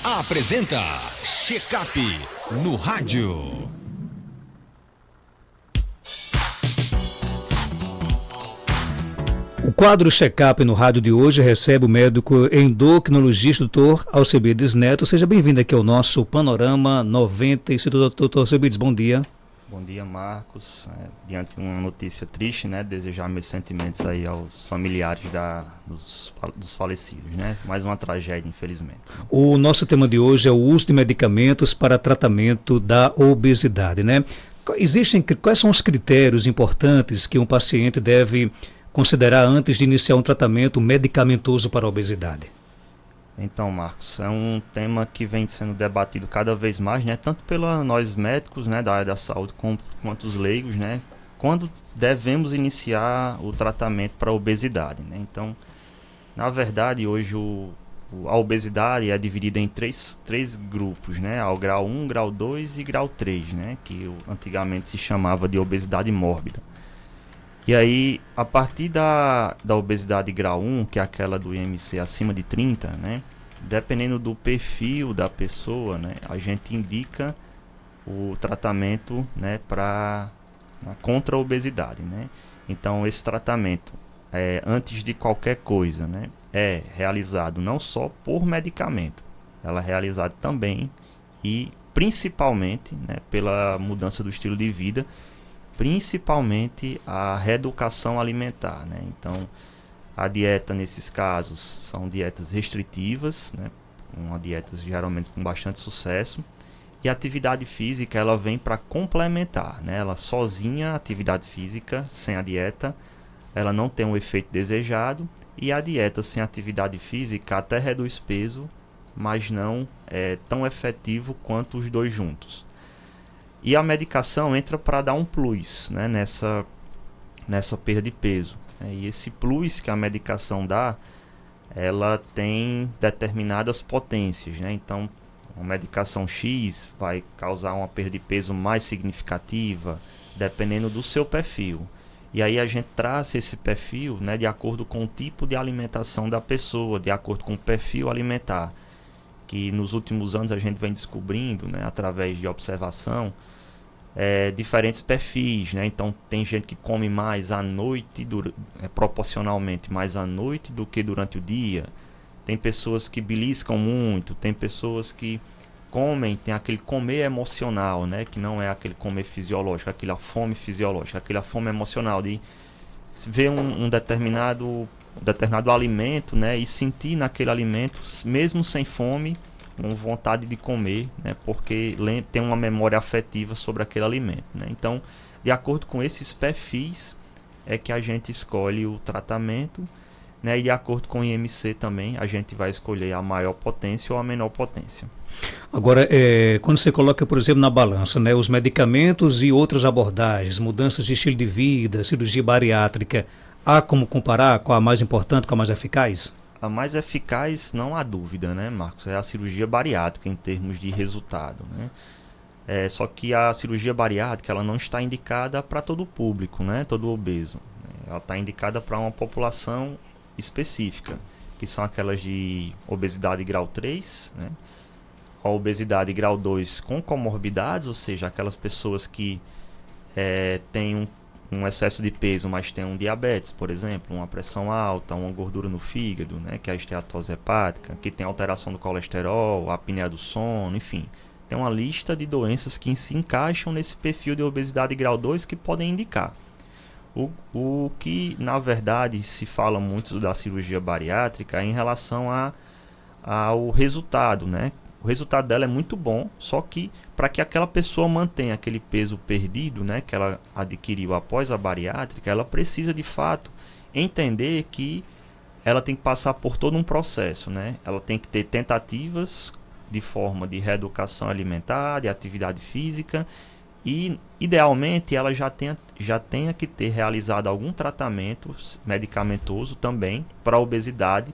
Apresenta Check-up no rádio. O quadro Check-up no rádio de hoje recebe o médico endocrinologista Dr. Alcebiades Neto. Seja bem-vindo aqui ao nosso Panorama 96. Dr. Alcebiades, bom dia. Bom dia, Marcos. Diante de uma notícia triste, né, desejar meus sentimentos aí aos familiares dos falecidos, né? Mais uma tragédia, infelizmente. O nosso tema de hoje é o uso de medicamentos para tratamento da obesidade, né? Quais são os critérios importantes que um paciente deve considerar antes de iniciar um tratamento medicamentoso para a obesidade? Então, Marcos, é um tema que vem sendo debatido cada vez mais, né, tanto pela nós médicos, né, da área da saúde, quanto os leigos, né, quando devemos iniciar o tratamento para a obesidade, né? Então, na verdade, hoje a obesidade é dividida em três grupos, né, ao grau 1, grau 2 e grau 3, né, que antigamente se chamava de obesidade mórbida. E aí, a partir da obesidade grau 1, que é aquela do IMC acima de 30, né, dependendo do perfil da pessoa, né, a gente indica o tratamento, né, contra a obesidade, né. Então, esse tratamento, antes de qualquer coisa, né, é realizado não só por medicamento, ela é realizada também e principalmente, né, pela mudança do estilo de vida, principalmente a reeducação alimentar, né? Então, a dieta nesses casos são dietas restritivas, né? Uma dieta geralmente com bastante sucesso, e a atividade física ela vem para complementar, né? Ela sozinha, a atividade física sem a dieta, ela não tem o efeito desejado, e a dieta sem atividade física até reduz peso, mas não é tão efetivo quanto os dois juntos. E a medicação entra para dar um plus, né, nessa perda de peso. E esse plus que a medicação dá, ela tem determinadas potências, né? Então, a medicação X vai causar uma perda de peso mais significativa, dependendo do seu perfil. E aí a gente traça esse perfil, né, de acordo com o tipo de alimentação da pessoa, de acordo com o perfil alimentar, que nos últimos anos a gente vem descobrindo, né, através de observação, diferentes perfis, né? Então tem gente que come mais à noite, proporcionalmente mais à noite do que durante o dia. Tem pessoas que beliscam muito, tem pessoas que tem aquele comer emocional, né? Que não é aquele comer fisiológico, aquela fome fisiológica, aquela fome emocional de ver um determinado alimento, né? E sentir naquele alimento, mesmo sem fome, com vontade de comer, né, porque tem uma memória afetiva sobre aquele alimento, né? Então, de acordo com esses perfis, é que a gente escolhe o tratamento, né, e de acordo com o IMC também, a gente vai escolher a maior potência ou a menor potência. Agora, quando você coloca, por exemplo, na balança, né, os medicamentos e outras abordagens, mudanças de estilo de vida, cirurgia bariátrica, há como comparar qual a mais importante, qual a mais eficaz? A mais eficaz, não há dúvida, né, Marcos? É a cirurgia bariátrica em termos de resultado, né? Só que a cirurgia bariátrica ela não está indicada para todo o público, né? Todo obeso. Ela está indicada para uma população específica, que são aquelas de obesidade grau 3, né? A obesidade grau 2 com comorbidades, ou seja, aquelas pessoas que têm um excesso de peso, mas tem um diabetes, por exemplo, uma pressão alta, uma gordura no fígado, né, que é a esteatose hepática, que tem alteração do colesterol, a apneia do sono, enfim. Tem uma lista de doenças que se encaixam nesse perfil de obesidade grau 2 que podem indicar. O que, na verdade, se fala muito da cirurgia bariátrica é em relação ao resultado, né? O resultado dela é muito bom, só que para que aquela pessoa mantenha aquele peso perdido, né, que ela adquiriu após a bariátrica, ela precisa de fato entender que ela tem que passar por todo um processo, né? Ela tem que ter tentativas de forma de reeducação alimentar, de atividade física e, idealmente, ela já tenha que ter realizado algum tratamento medicamentoso também para a obesidade,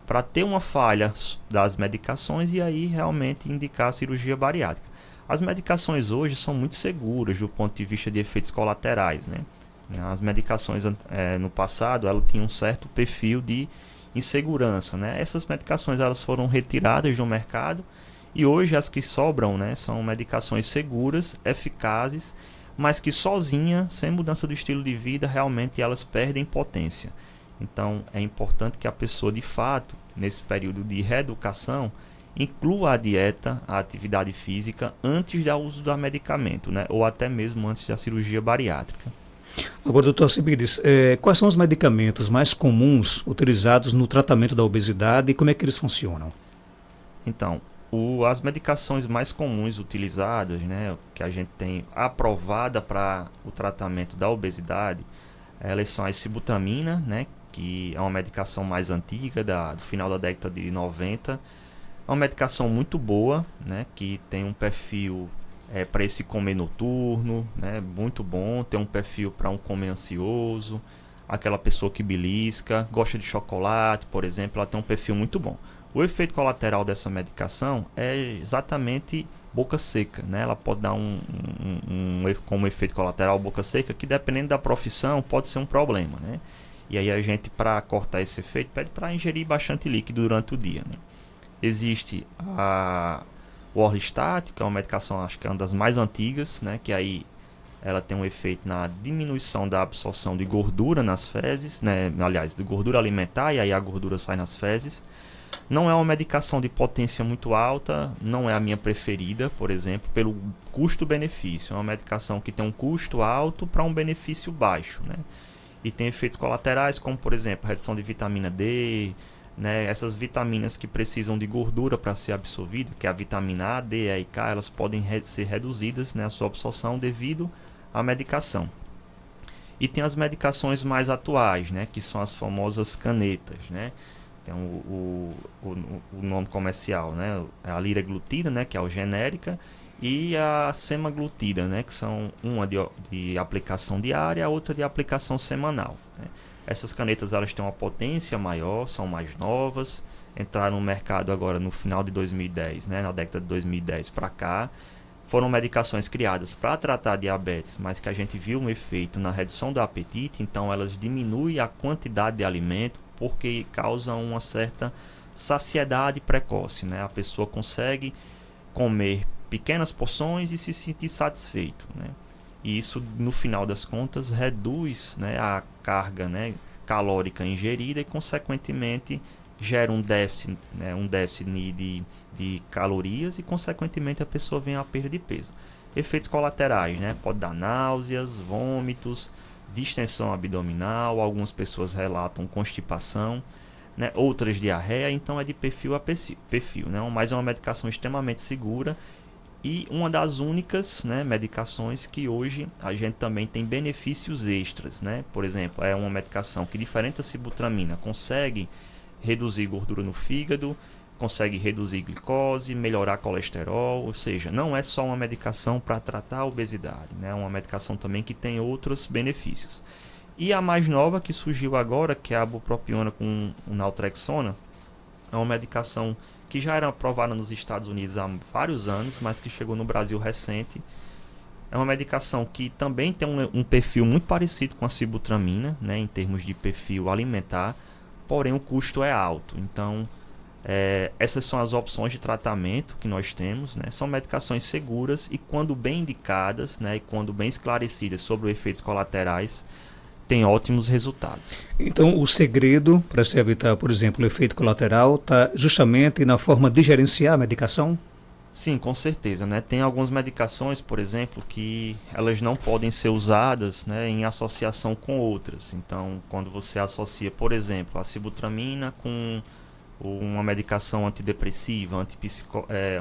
para ter uma falha das medicações e aí realmente indicar a cirurgia bariátrica. As medicações hoje são muito seguras do ponto de vista de efeitos colaterais, né? As medicações no passado ela tinha um certo perfil de insegurança, né? Essas medicações elas foram retiradas do mercado e hoje as que sobram, né, são medicações seguras, eficazes, mas que sozinha, sem mudança do estilo de vida, realmente elas perdem potência. Então é importante que a pessoa, de fato, nesse período de reeducação, inclua a dieta, a atividade física antes do uso do medicamento, né? Ou até mesmo antes da cirurgia bariátrica. Agora, doutor Alcibiades, quais são os medicamentos mais comuns utilizados no tratamento da obesidade e como é que eles funcionam? Então, as medicações mais comuns utilizadas, né, que a gente tem aprovada para o tratamento da obesidade, elas são a sibutramina, né, que é uma medicação mais antiga, do final da década de 90. É uma medicação muito boa, né, que tem um perfil para esse comer noturno, né, muito bom. Tem um perfil para um comer ansioso, aquela pessoa que belisca, gosta de chocolate, por exemplo, ela tem um perfil muito bom. O efeito colateral dessa medicação é exatamente boca seca, né? Ela pode dar como efeito colateral boca seca, que dependendo da profissão pode ser um problema, né? E aí a gente, para cortar esse efeito, pede para ingerir bastante líquido durante o dia, né? Existe o Orlistat, que é uma medicação, acho que é uma das mais antigas, né? Que aí ela tem um efeito na diminuição da absorção de gordura nas fezes, né? Aliás, de gordura alimentar, e aí a gordura sai nas fezes. Não é uma medicação de potência muito alta, não é a minha preferida, por exemplo, pelo custo-benefício. É uma medicação que tem um custo alto para um benefício baixo, né? E tem efeitos colaterais, como, por exemplo, redução de vitamina D, né? Essas vitaminas que precisam de gordura para ser absorvida, que é a vitamina A, D, E e K, elas podem ser reduzidas, né, a sua absorção devido à medicação. E tem as medicações mais atuais, né, que são as famosas canetas, né? Tem o nome comercial, né? A liraglutida, né? Que é a genérica, e a semaglutida, né? Que são uma de aplicação diária, a outra de aplicação semanal, né? Essas canetas elas têm uma potência maior, são mais novas, entraram no mercado agora no final de 2010, né? Na década de 2010 para cá. Foram medicações criadas para tratar diabetes, mas que a gente viu um efeito na redução do apetite, então elas diminuem a quantidade de alimento, porque causam uma certa saciedade precoce, né? A pessoa consegue comer pequenas porções e se sentir satisfeito, né? E isso, no final das contas, reduz, né, a carga, né, calórica ingerida e, consequentemente, gera um déficit, né, de calorias e, consequentemente, a pessoa vem a perda de peso. Efeitos colaterais, né? Pode dar náuseas, vômitos, distensão abdominal, algumas pessoas relatam constipação, né? Outras diarreia, então é de perfil a perfil, né? Mas é uma medicação extremamente segura e uma das únicas, né, medicações que hoje a gente também tem benefícios extras, né? Por exemplo, é uma medicação que, diferente da sibutramina, consegue reduzir gordura no fígado, consegue reduzir glicose, melhorar colesterol, ou seja, não é só uma medicação para tratar a obesidade, né? É uma medicação também que tem outros benefícios. E a mais nova que surgiu agora, que é a bupropiona com naltrexona, é uma medicação que já era aprovada nos Estados Unidos há vários anos, mas que chegou no Brasil recente. É uma medicação que também tem um perfil muito parecido com a sibutramina, né, em termos de perfil alimentar, porém o custo é alto. Então, essas são as opções de tratamento que nós temos, né? São medicações seguras e, quando bem indicadas, né, e quando bem esclarecidas sobre os efeitos colaterais, tem ótimos resultados. Então, o segredo para se evitar, por exemplo, o efeito colateral está justamente na forma de gerenciar a medicação? Sim, com certeza, né? Tem algumas medicações, por exemplo, que elas não podem ser usadas, né, em associação com outras. Então, quando você associa, por exemplo, a sibutramina com uma medicação antidepressiva,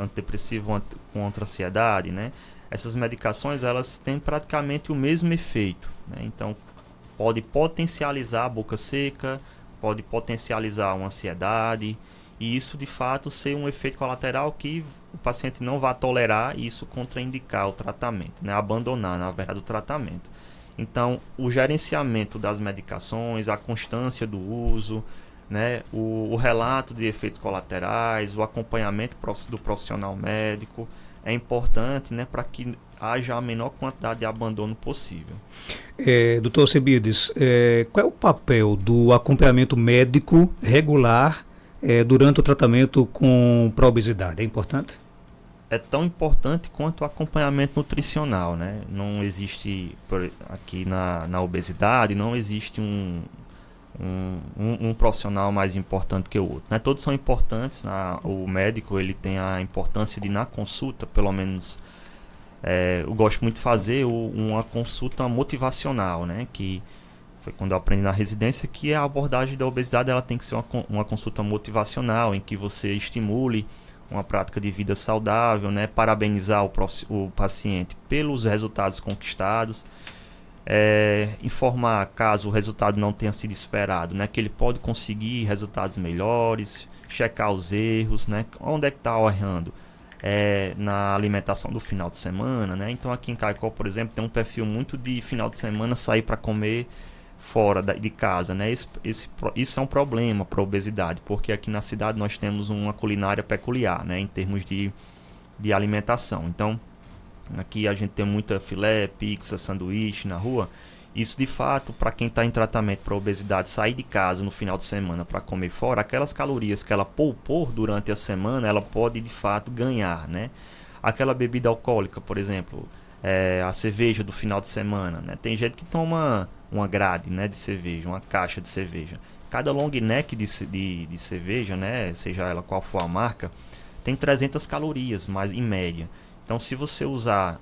antidepressivo contra a ansiedade, né? Essas medicações elas têm praticamente o mesmo efeito, né? Então, pode potencializar a boca seca, pode potencializar uma ansiedade, e isso de fato ser um efeito colateral que o paciente não vai tolerar, e isso contraindicar o tratamento, né? Abandonar, na verdade, o tratamento. Então, o gerenciamento das medicações, a constância do uso, né, o relato de efeitos colaterais, o acompanhamento do profissional médico é importante, né, para que haja a menor quantidade de abandono possível. Doutor Alcebiades, qual é o papel do acompanhamento médico regular durante o tratamento para a obesidade? É importante? É tão importante quanto o acompanhamento nutricional, né? Não existe, aqui na obesidade, não existe um profissional mais importante que o outro, né? Todos são importantes, o médico ele tem a importância de, na consulta, pelo menos, eu gosto muito de fazer uma consulta motivacional, né? Que foi quando eu aprendi na residência que a abordagem da obesidade ela tem que ser uma consulta motivacional, em que você estimule uma prática de vida saudável, né? Parabenizar o paciente pelos resultados conquistados, informar caso o resultado não tenha sido esperado, né? Que ele pode conseguir resultados melhores, checar os erros, né? Onde é que está errando? Na alimentação do final de semana, né? Então aqui em Caicó, por exemplo, tem um perfil muito de final de semana sair para comer fora de casa, né? Isso é um problema para a obesidade, porque aqui na cidade nós temos uma culinária peculiar, né? Em termos de alimentação. Então, aqui a gente tem muita filé, pizza, sanduíche na rua. Isso, de fato, para quem está em tratamento para obesidade, sair de casa no final de semana para comer fora, aquelas calorias que ela poupou durante a semana, ela pode, de fato, ganhar, né? Aquela bebida alcoólica, por exemplo, a cerveja do final de semana, né? Tem gente que toma uma grade, né, de cerveja, uma caixa de cerveja. Cada long neck de cerveja, né, seja ela qual for a marca, tem 300 calorias, mais em média. Então, se você usar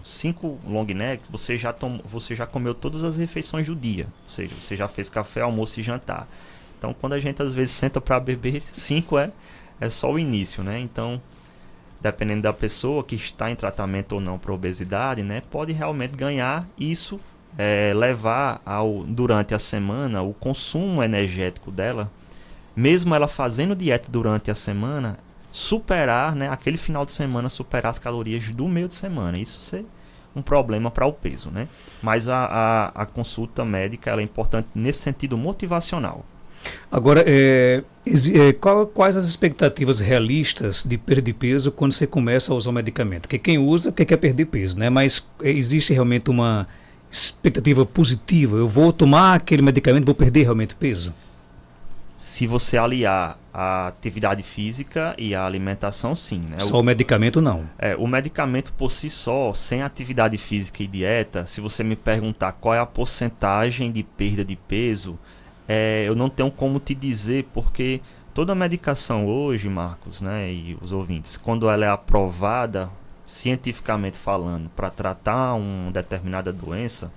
5 long necks, você já comeu todas as refeições do dia. Ou seja, você já fez café, almoço e jantar. Então, quando a gente às vezes senta para beber, 5 é só o início, né? Então, dependendo da pessoa que está em tratamento ou não para obesidade, né, pode realmente ganhar isso, levar durante a semana o consumo energético dela, mesmo ela fazendo dieta durante a semana, superar, né, aquele final de semana, superar as calorias do meio de semana. Isso ser um problema para o peso, né? Mas a consulta médica ela é importante nesse sentido motivacional. Agora, quais as expectativas realistas de perda de peso quando você começa a usar o medicamento? Porque quem usa quer perder peso, né? Mas existe realmente uma expectativa positiva? Eu vou tomar aquele medicamento, vou perder realmente peso? Se você aliar a atividade física e a alimentação, sim, né? Só o medicamento não. O medicamento por si só, sem atividade física e dieta, se você me perguntar qual é a porcentagem de perda de peso, eu não tenho como te dizer, porque toda medicação hoje, Marcos, né, e os ouvintes, quando ela é aprovada, cientificamente falando, para tratar uma determinada doença,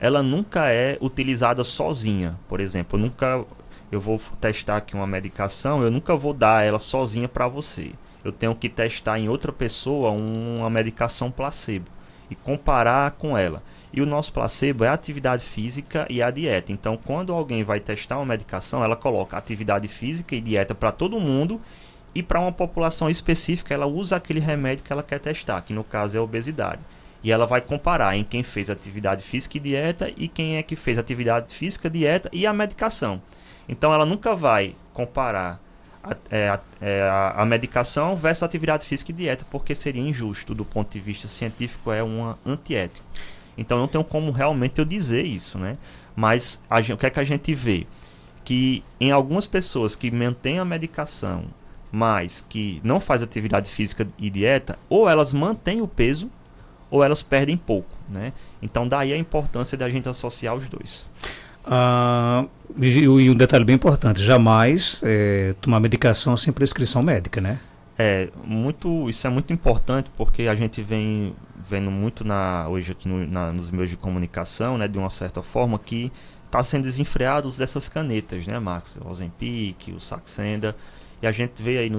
ela nunca é utilizada sozinha. Por exemplo, eu vou testar aqui uma medicação, eu nunca vou dar ela sozinha para você. Eu tenho que testar em outra pessoa uma medicação placebo e comparar com ela. E o nosso placebo é a atividade física e a dieta. Então, quando alguém vai testar uma medicação, ela coloca atividade física e dieta para todo mundo, e para uma população específica, ela usa aquele remédio que ela quer testar, que no caso é a obesidade. E ela vai comparar em quem fez atividade física e dieta e quem é que fez atividade física, dieta e a medicação. Então, ela nunca vai comparar a medicação versus a atividade física e dieta, porque seria injusto do ponto de vista científico, é uma antiética. Então, não tenho como realmente eu dizer isso, né? Mas o que é que a gente vê? Que em algumas pessoas que mantêm a medicação, mas que não faz atividade física e dieta, ou elas mantêm o peso, ou elas perdem pouco, né? Então, daí a importância da gente associar os dois. E um detalhe bem importante, jamais tomar medicação sem prescrição médica, né? Isso é muito importante, porque a gente vem vendo muito hoje aqui nos meios de comunicação, né, de uma certa forma, que está sendo desenfreados dessas canetas, né, Marcos? O Ozempic, o Saxenda, e a gente vê aí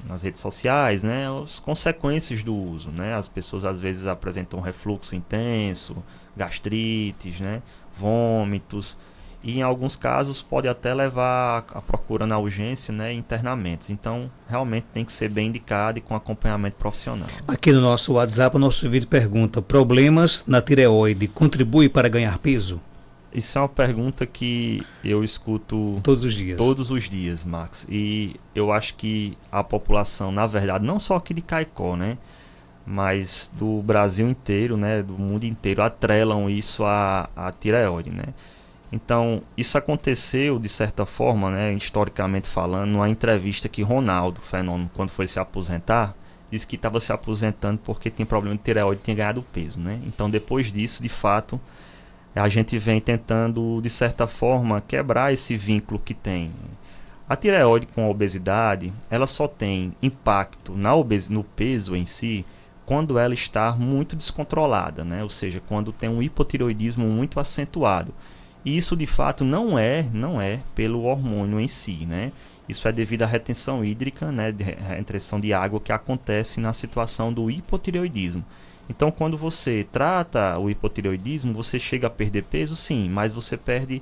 nas redes sociais, né, as consequências do uso, né? As pessoas às vezes apresentam refluxo intenso, gastrites, né, vômitos, e em alguns casos pode até levar a procura na urgência, né, internamentos. Então, realmente tem que ser bem indicado e com acompanhamento profissional. Aqui no nosso WhatsApp, o nosso vídeo pergunta: problemas na tireoide contribuem para ganhar peso? Isso é uma pergunta que eu escuto todos os dias, Marcos. E eu acho que a população, na verdade, não só aqui de Caicó, né, mas do Brasil inteiro, né, do mundo inteiro, atrelam isso à tireoide, né? Então, isso aconteceu, de certa forma, né, historicamente falando, numa entrevista que Ronaldo Fenômeno, quando foi se aposentar, disse que estava se aposentando porque tinha problema de tireoide e tinha ganhado peso, né? Então, depois disso, de fato, a gente vem tentando, de certa forma, quebrar esse vínculo que tem. A tireoide com a obesidade, ela só tem impacto no peso em si quando ela está muito descontrolada, né? Ou seja, quando tem um hipotireoidismo muito acentuado. E isso, de fato, não é pelo hormônio em si, né? Isso é devido à retenção hídrica, né? Retenção de água que acontece na situação do hipotireoidismo. Então, quando você trata o hipotireoidismo, você chega a perder peso, sim, mas você perde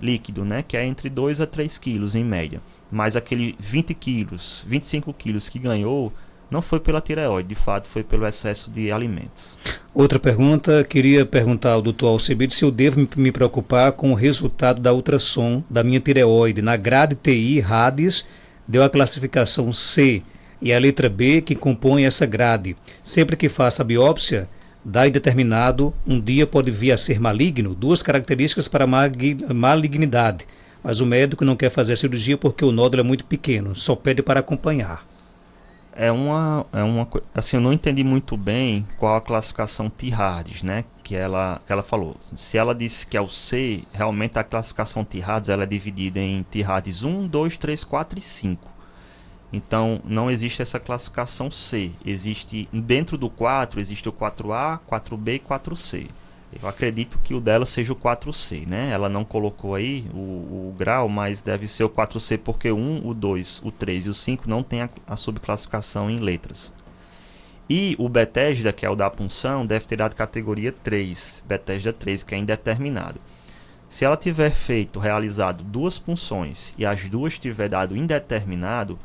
líquido, né? Que é entre 2 a 3 quilos em média. Mas aquele 20 quilos, 25 quilos que ganhou, não foi pela tireoide, de fato foi pelo excesso de alimentos. Outra pergunta, queria perguntar ao Dr. Alcebiades se eu devo me preocupar com o resultado da ultrassom da minha tireoide. Na grade TI RADS deu a classificação C e a letra B que compõe essa grade. Sempre que faça a biópsia, dá indeterminado, um dia pode vir a ser maligno, 2 características para malignidade. Mas o médico não quer fazer a cirurgia porque o nódulo é muito pequeno, só pede para acompanhar. Assim, eu não entendi muito bem qual a classificação TI-RADS, né, que ela falou. Se ela disse que é o C, realmente a classificação TI-RADS ela é dividida em TI-RADS 1, 2, 3, 4 e 5. Então, não existe essa classificação C. Existe, dentro do 4, existe o 4A, 4B e 4C. Eu acredito que o dela seja o 4C, né? Ela não colocou aí o grau, mas deve ser o 4C porque o 1, o 2, o 3 e o 5 não tem a subclassificação em letras. E o Bethesda, que é o da punção, deve ter dado categoria 3, Bethesda 3, que é indeterminado. Se ela tiver realizado 2 punções e as 2 tiver dado indeterminado,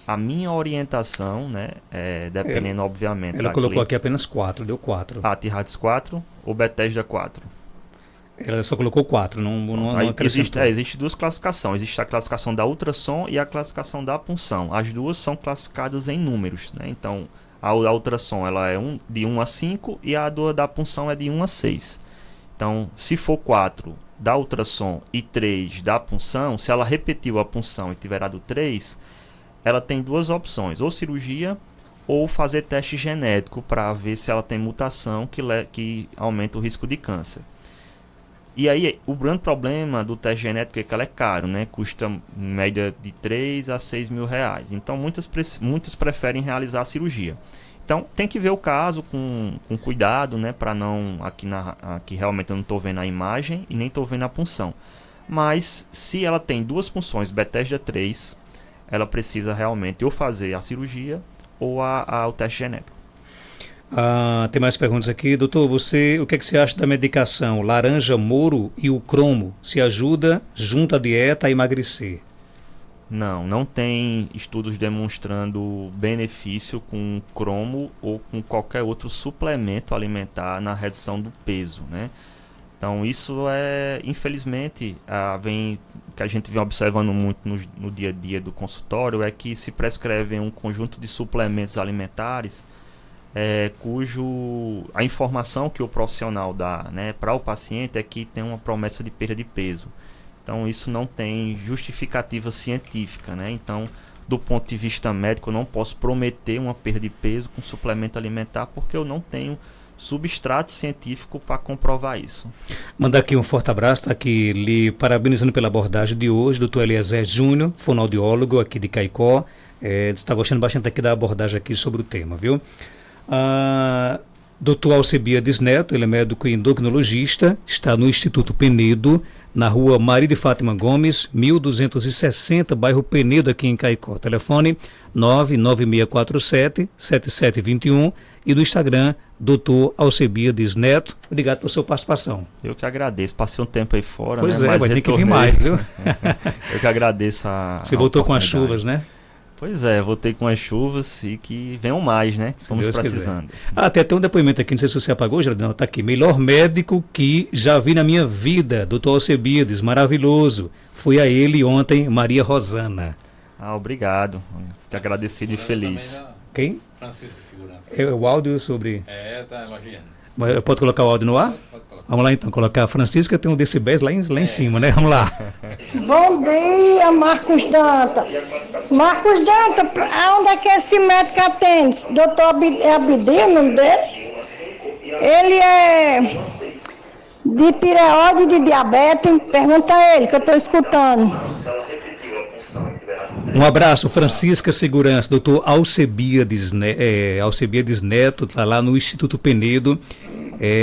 a minha orientação, né, dependendo obviamente... Ela colocou aqui apenas 4, deu 4. TI-RADS 4 ou Bethesda 4? Ela só colocou 4, não acrescentou. Existe 2 classificações, existe a classificação da ultrassom e a classificação da punção. As 2 são classificadas em números, né? Então, a ultrassom ela é de 1 a 5 e a da punção é de 1 a 6. Então, se for 4 da ultrassom e 3 da punção, se ela repetiu a punção e tiver dado 3... ela tem 2 opções, ou cirurgia ou fazer teste genético para ver se ela tem mutação que aumenta o risco de câncer. E aí, o grande problema do teste genético é que ela é caro, né? Custa em média de 3 a 6 mil reais. Então, muitos preferem realizar a cirurgia. Então, tem que ver o caso com cuidado, né? Para não... Aqui realmente eu não estou vendo a imagem e nem estou vendo a punção. Mas, se ela tem 2 punções, Bethesda 3... ela precisa realmente ou fazer a cirurgia ou o teste genético. Tem mais perguntas aqui. Doutor, o que você acha da medicação laranja moro e o cromo? Se ajuda junto à dieta a emagrecer? Não tem estudos demonstrando benefício com cromo ou com qualquer outro suplemento alimentar na redução do peso, né? Então isso infelizmente, que a gente vem observando muito no dia a dia do consultório, é que se prescrevem um conjunto de suplementos alimentares a informação que o profissional dá, né, para o paciente é que tem uma promessa de perda de peso. Então isso não tem justificativa científica, né? Então, do ponto de vista médico, eu não posso prometer uma perda de peso com suplemento alimentar porque eu não tenho substrato científico para comprovar isso. Mandar aqui um forte abraço, está aqui lhe parabenizando pela abordagem de hoje, Dr. Eliezer Júnior, fonoaudiólogo aqui de Caicó. Está gostando bastante aqui da abordagem aqui sobre o tema, viu? Dr. Alcebiades Neto, ele é médico e endocrinologista, está no Instituto Penedo, na rua Maria de Fátima Gomes, 1260, bairro Penedo, aqui em Caicó. Telefone 99647-7721 e no Instagram, Dr. Alcebiades Neto. Obrigado pela sua participação. Eu que agradeço. Passei um tempo aí fora, pois né? Mas tem que vir mais, viu? Eu que agradeço Você voltou com as chuvas, né? Pois é, voltei com as chuvas e que venham mais, né? Estamos Deus precisando. Tem até um depoimento aqui, não sei se você apagou, Geraldo, não, tá aqui. Melhor médico que já vi na minha vida, doutor Alcebiades, maravilhoso. Fui a ele ontem, Maria Rosana. Obrigado. Fico agradecido e feliz. Quem? Francisca Segurança. É o áudio sobre... Tá elogiando. Mas pode colocar o áudio no ar? Pode colocar. Vamos lá então, colocar. A Francisca tem um decibéis lá em cima, né? Vamos lá. Bom dia, Marcos Danta. Marcos Danta, aonde é que esse médico atende? Doutor Abdi, o nome dele? Ele é de tireoide e de diabetes. Pergunta a ele, que eu estou escutando. Um abraço, Francisca Segurança, doutor Alcebiades, Alcebiades Neto, está lá no Instituto Penedo,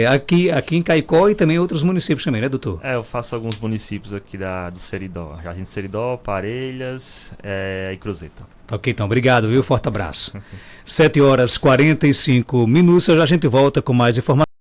aqui em Caicó e também outros municípios também, né, doutor? Eu faço alguns municípios aqui do Seridó, Jardim do Seridó, Parelhas e Cruzeta. Ok, então, obrigado, viu? Forte abraço. 7h45, já a gente volta com mais informações.